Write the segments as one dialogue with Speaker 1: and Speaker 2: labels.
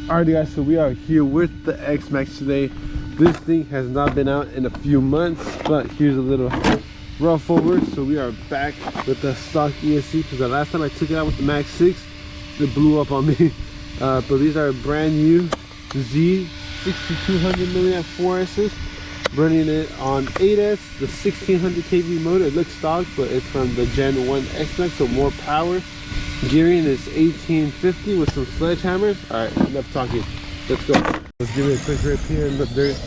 Speaker 1: Alrighty guys, so we are here with the X-Max today. This thing has not been out in a few months, but here's a little rough over. So we are back with the stock ESC because the last time I took it out with the Max 6, it blew up on me. But these are brand new Z 6200 milliamp 4Ss, running it on 8S, the 1600 kV motor. It looks stock, but it's from the Gen 1 X-Max, so more power. Gearing is 1850 with some sledgehammers. All right, enough talking. Let's go. Let's give it a quick rip here in the dirt.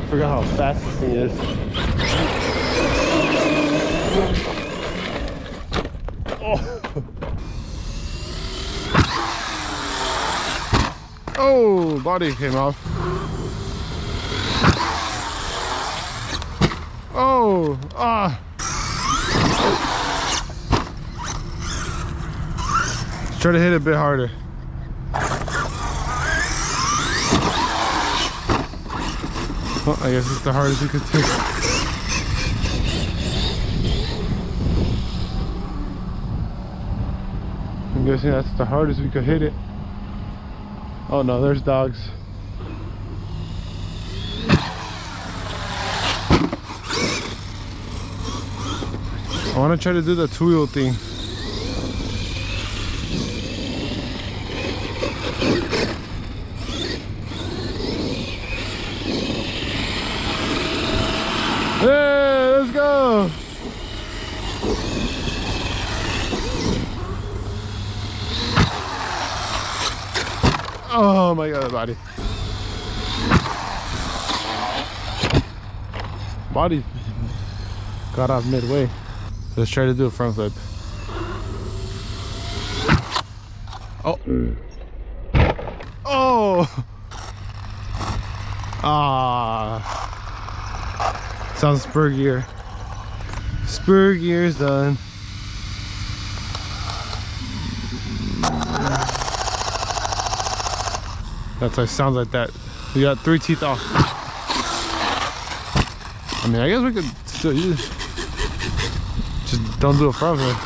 Speaker 1: Forgot how fast this thing is. Oh, body came off. Oh, Let's try to hit it a bit harder. Well, I guess it's the hardest you could take. I'm guessing that's the hardest we could hit it. Oh no, there's dogs. I want to try to do the two-wheel thing. Hey, let's go! Oh my god, body. Body got off midway. Let's try to do a front flip. Oh. Oh. Sounds spur gear. Spur gear's done. That's why it sounds like that. We got 3 teeth off. I mean, I guess we could still use. Just don't do a front flip.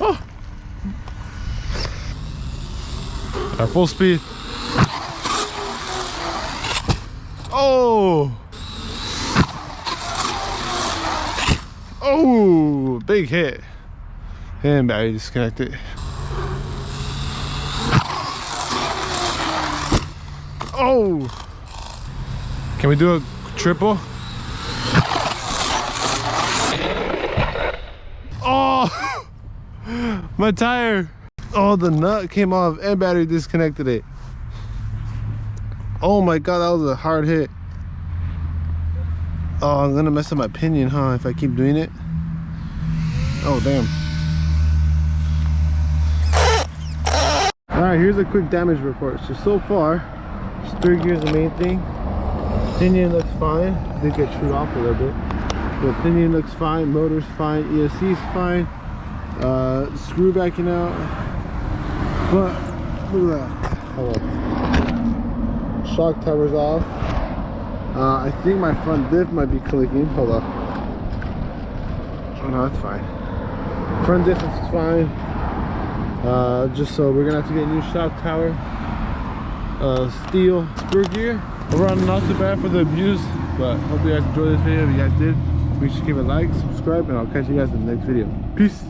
Speaker 1: Oh! At full speed. Oh! Oh! Big hit. And battery disconnected. Oh! Can we do a triple? Oh! My tire! Oh, the nut came off and battery disconnected it. Oh my god, that was a hard hit. Oh, I'm gonna mess up my pinion, huh, if I keep doing it. Oh, damn. Alright, here's a quick damage report. So far, spur gear is the main thing. Pinion looks fine. Did get chewed off a little bit. The pinion looks fine. Motor's fine. ESC's fine. Screw backing out. But look at that. Hold on. Shock tower's off. I think my front diff might be clicking. Hold on. Oh no, that's fine. Front diff is fine. Just so we're gonna have to get a new shock tower. Steel spur gear. Overall, not too bad for the abuse, but hope you guys enjoyed this video. If you guys did, make sure to give it a like, subscribe, and I'll catch you guys in the next video. Peace.